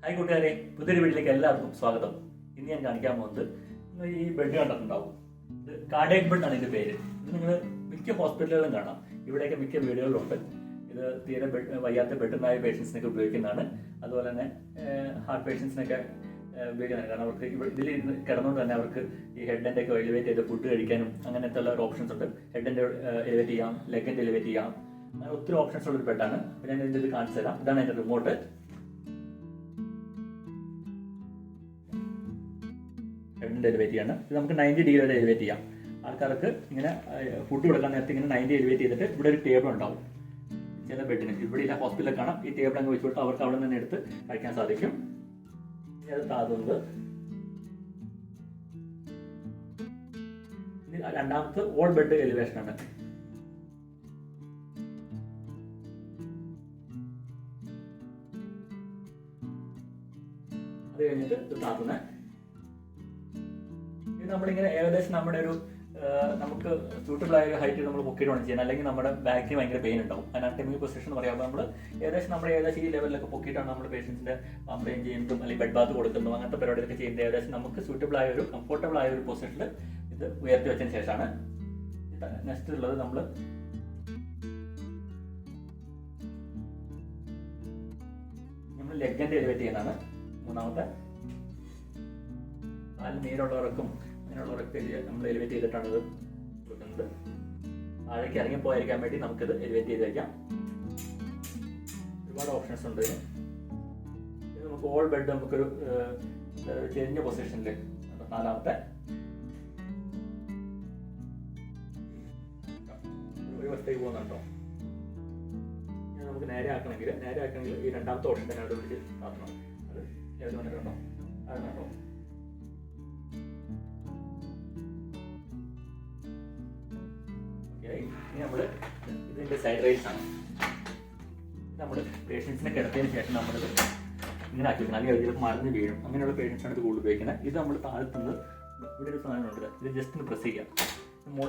Hi കൂട്ടുകാരെ, പുതിയൊരു വീട്ടിലേക്ക് എല്ലാവർക്കും സ്വാഗതം. ഇന്ന് ഞാൻ കാണിക്കാൻ പോകുന്നത് ഈ ബെഡ് കണ്ടിട്ടുണ്ടാവും. ഇത് കാർഡിയക് ബെഡ് ആണ് ഇതിന്റെ പേര്. ഇത് നിങ്ങൾ മിക്ക ഹോസ്പിറ്റലുകളിലും കാണാം. ഇവിടെയൊക്കെ മിക്ക വീടുകളിലുണ്ട്. ഇത് തീരെ വയ്യാത്ത ബെഡുണ്ടായ പേഷ്യൻസിനൊക്കെ ഉപയോഗിക്കുന്നതാണ്. അതുപോലെ തന്നെ ഹാർട്ട് പേഷ്യൻസിനൊക്കെ ഉപയോഗിക്കുന്നതാണ്. കാരണം അവർക്ക് ഇതിൽ കിടന്നുകൊണ്ട് തന്നെ അവർക്ക് ഈ ഹെഡിൻ്റെ ഒക്കെ എലിവേറ്റ് ചെയ്ത് ഫുഡ് കഴിക്കാനും അങ്ങനത്തെ ഉള്ള ഒരു ഓപ്ഷൻസ് ഉണ്ട്. ഹെഡിൻ്റെ എലിവേറ്റ് ചെയ്യാം, ലെഗിൻ്റെ എലിവേറ്റ് ചെയ്യാം, അങ്ങനെ ഒത്തിരി ഓപ്ഷൻസ് ഉള്ളൊരു ബെഡാണ്. അപ്പോൾ ഞാൻ ഇതിൻ്റെ ഇത് കാണിച്ചു തരാം. ഇതാണ് അതിൻ്റെ റിമോട്ട്. ഹെഡിൻ്റെ എലിവേറ്റ് ചെയ്യാണ്. ഇത് നമുക്ക് 90 ഡിഗ്രി വരെ എലിവേറ്റ് ചെയ്യാം. ആൾക്കാർക്ക് ഇങ്ങനെ ഫുഡ് കൊടുക്കാൻ നേരത്തെ ഇങ്ങനെ 90 എലിവേറ്റ് ചെയ്തിട്ട് ഇവിടെ ഒരു ടേബിൾ ഉണ്ടാവും. ചില ബെഡിന് ഇവിടെ ഇല്ല, ഹോസ്പിറ്റലിൽ കാണാം. ഈ ടേബിൾ അങ്ങ് വെച്ചിട്ട് അവർക്ക് അവിടെ നിന്ന് എടുത്ത് കഴിക്കാൻ സാധിക്കും. അത് താതുന്നത് രണ്ടാമത്തെ ഓൾ ബെഡ് എലിവേഷൻ ആണ്. അത് കഴിഞ്ഞിട്ട് ഇത് താത്തുന്നത് നമ്മളിങ്ങനെ ഏകദേശം നമ്മുടെ ഒരു നമുക്ക് സൂട്ടബിൾ ആയ ഒരു ഹൈറ്റ് നമ്മൾ പൊക്കിയിട്ട് വേണം ചെയ്യാൻ. അല്ലെങ്കിൽ നമ്മുടെ ബാക്കിന് ഭയങ്കര പെയിൻ ഉണ്ടാവും. അനാട്ടമിക് പൊസിഷൻ എന്ന് പറയുമ്പോൾ നമ്മൾ ഏകദേശം ഈ ലെവലിലൊക്കെ പൊക്കിയിട്ടാണ് നമ്മൾ പേഷ്യൻസിന്റെ പമ്പയും ചെയ്യുന്നതും അല്ലെങ്കിൽ ബെഡ് ബാത്ത് കൊടുക്കുന്നതും അങ്ങനത്തെ പരിപാടികളൊക്കെ ചെയ്യുന്നത്. ഏകദേശം നമുക്ക് സൂട്ടബിൾ ആയ ഒരു കംഫർട്ടബിൾ ആയ ഒരു പൊസിഷനിൽ ഇത് ഉയർത്തി വെച്ചതിന് ശേഷമാണ്. നെക്സ്റ്റ് ഉള്ളത് നമ്മൾ ലെഗിന്റെ എലിവേറ്റ് ചെയ്യുന്നതാണ്. മൂന്നാമത്തെ കാലിൽ നീരുള്ളവർക്കും അങ്ങനെയുള്ളവരൊക്കെ നമ്മൾ എലിവേറ്റ് ചെയ്തിട്ടാണ് ഇത് കൊടുക്കുന്നത്. താഴേക്ക് ഇറങ്ങി പോയിരിക്കാൻ വേണ്ടി നമുക്കിത് എലിവേറ്റ് ചെയ്ത് വയ്ക്കാം. ഒരുപാട് ഓപ്ഷൻസ് ഉണ്ട്. ഇത് നമുക്ക് ഓൾ ബെഡ് നമുക്കൊരു ചെരിഞ്ഞ പൊസിഷനിൽ നാലാമത്തെ ഒരു വശത്തേക്ക് പോകുന്നുണ്ടോ. നമുക്ക് നേരെ ആക്കണമെങ്കിൽ ഈ രണ്ടാമത്തെ ഓപ്ഷൻ തന്നെ അവിടെ വിളിച്ച് മാറ്റണം. അത് ഏത് വന്നിട്ടുണ്ടോ അതുണ്ടോ. ഇനി നമ്മൾ ഇതിൻ്റെ സൈഡ് റൈൽസ് ആണ്. നമ്മൾ പേഷ്യൻസിനെ കിടത്തിയതിന് ശേഷം നമ്മളിത് ഇങ്ങനെ ആക്കി വെക്കണം. അല്ലെങ്കിൽ അതിൽ മറിഞ്ഞ് വീഴും. അങ്ങനെയുള്ള പേഷ്യൻസാണ് ഇത് കൂടുതൽ ഉപയോഗിക്കുന്നത്. ഇത് നമ്മൾ താഴ്ത്തുന്നത് ഇവിടെ ഒരു സാധനമുണ്ട്. ഇത് ജസ്റ്റ് ഒന്ന് പ്രസ് ചെയ്യാം.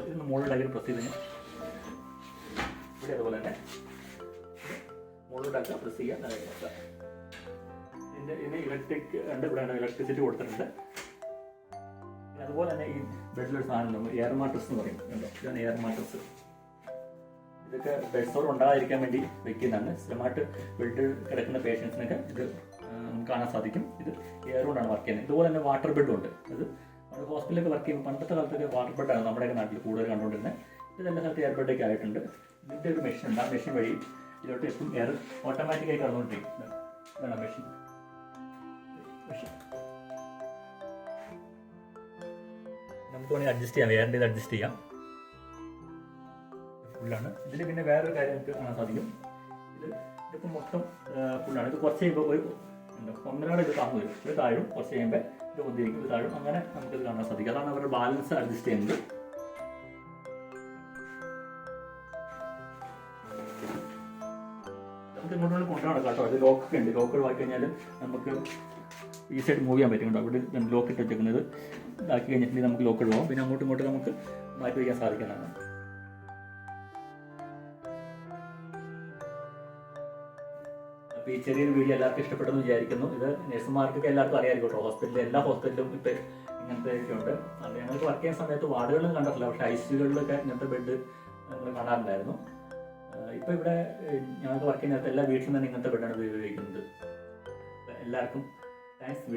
ഇതിന് മുകളിലാക്കി പ്രസ് ചെയ്ത് ഇവിടെ അതുപോലെ തന്നെ മുകളിലോട്ടാക്കുക, പ്രസ് ചെയ്യാം. ഇതിന് ഇലക്ട്രിക് ഉണ്ട്. ഇവിടെയാണ് ഇലക്ട്രിസിറ്റി കൊടുത്തിട്ടുണ്ട്. അതുപോലെ തന്നെ ഈ ബെഡിലൊരു സാധനം നമ്മൾ എയർ മാട്രസ് എന്ന് പറയും. ഇതാണ് എയർ മാട്രസ്. ഇതൊക്കെ ബെഡ് സോർ ഉണ്ടാകാതിരിക്കാൻ വേണ്ടി വെക്കുന്നതാണ്. സ്ഥിരമായിട്ട് ബെഡിൽ കിടക്കുന്ന പേഷ്യൻസിനൊക്കെ ഇത് നമുക്ക് കാണാൻ സാധിക്കും. ഇത് എയർ കൊണ്ടാണ് വർക്ക് ചെയ്യുന്നത്. ഇതുപോലെ തന്നെ വാട്ടർ ബെഡും ഉണ്ട്. അത് നമ്മൾ ഹോസ്പിറ്റലൊക്കെ വർക്ക് ചെയ്യുമ്പോൾ പണ്ടത്തെ കാലത്തൊക്കെ വാട്ടർ ബെഡാണ് നമ്മുടെയൊക്കെ നാട്ടിൽ കൂടുതൽ കണ്ടുകൊണ്ടിരുന്നത്. ഇത് എല്ലാ സ്ഥലത്ത് എയർ ബെഡൊക്കെ ആയിട്ടുണ്ട്. ഇതിൻ്റെ ഒരു മെഷീൻ ഉണ്ട്. ആ മെഷീൻ വഴി ഇതിലോട്ട് എപ്പോഴും എയർ ഓട്ടോമാറ്റിക്കായി കടന്നുകൊണ്ടിരിക്കും. ഇതാണ് മെഷീൻ. നമുക്ക് വേണമെങ്കിൽ അഡ്ജസ്റ്റ് ചെയ്യാം. എയറിൻ്റെ ഇത് അഡ്ജസ്റ്റ് ചെയ്യാം. ഫുള്ളാണ്. ഇതിൽ പിന്നെ വേറൊരു കാര്യം നമുക്ക് കാണാൻ സാധിക്കും. ഇതിപ്പോൾ മൊത്തം ഫുള്ളാണ്. ഇത് കുറച്ച് കഴിയുമ്പോൾ ഒരു ഒന്നരാൾ ഇത് താഴ്ന്നു വരും. ഇത് താഴും. കുറച്ച് കഴിയുമ്പോൾ ഇത് ഒന്നിരിക്കും. ഇത് താഴും. അങ്ങനെ നമുക്കിത് കാണാൻ സാധിക്കും. അതാണ് അവരുടെ ബാലൻസ് അഡ്ജസ്റ്റ് ചെയ്യുന്നത്. നമുക്ക് ഇങ്ങോട്ട് കൊണ്ടുപോകണം കേട്ടോ. അത് ലോക്കൊക്കെ ഉണ്ട്. ലോക്ക് വാക്കി കഴിഞ്ഞാൽ നമുക്ക് ഈ സൈഡ് മൂവ് ചെയ്യാൻ പറ്റും. അവിടെ ലോക്ക് ഇട്ട് വെച്ചേക്കുന്നത് ഇതാക്കി കഴിഞ്ഞിട്ട് നമുക്ക് ലോക്ക് ഇടുക. പിന്നെ അങ്ങോട്ടും ഇങ്ങോട്ടും നമുക്ക് മാറ്റി വയ്ക്കാൻ സാധിക്കുന്നതാണ്. അപ്പോൾ ഈ ചെറിയൊരു വീഡിയോ എല്ലാവർക്കും ഇഷ്ടപ്പെട്ടെന്ന് വിചാരിക്കുന്നു. ഇത് നഴ്സുമാർക്കൊക്കെ എല്ലാവർക്കും അറിയാമായിരിക്കും കേട്ടോ. ഹോസ്പിറ്റലിൽ എല്ലാ ഹോസ്പിറ്റലിലും ഇപ്പോൾ ഇങ്ങനത്തെ ഒക്കെ ഉണ്ട്. അത് ഞങ്ങൾക്ക് വർക്ക് ചെയ്യുന്ന സമയത്ത് വാർഡുകളിലും കണ്ടിട്ടില്ല. പക്ഷേ ICUകളിലൊക്കെ ഇങ്ങനത്തെ ബെഡ് നമ്മൾ കാണാറുണ്ടായിരുന്നു. ഇപ്പോൾ ഇവിടെ ഞങ്ങൾക്ക് വർക്ക് ചെയ്യുന്ന എല്ലാ വീട്ടിലും തന്നെ ഇങ്ങനത്തെ ബെഡാണ് ഉപയോഗിക്കുന്നത്. എല്ലാവർക്കും താങ്ക്സ്.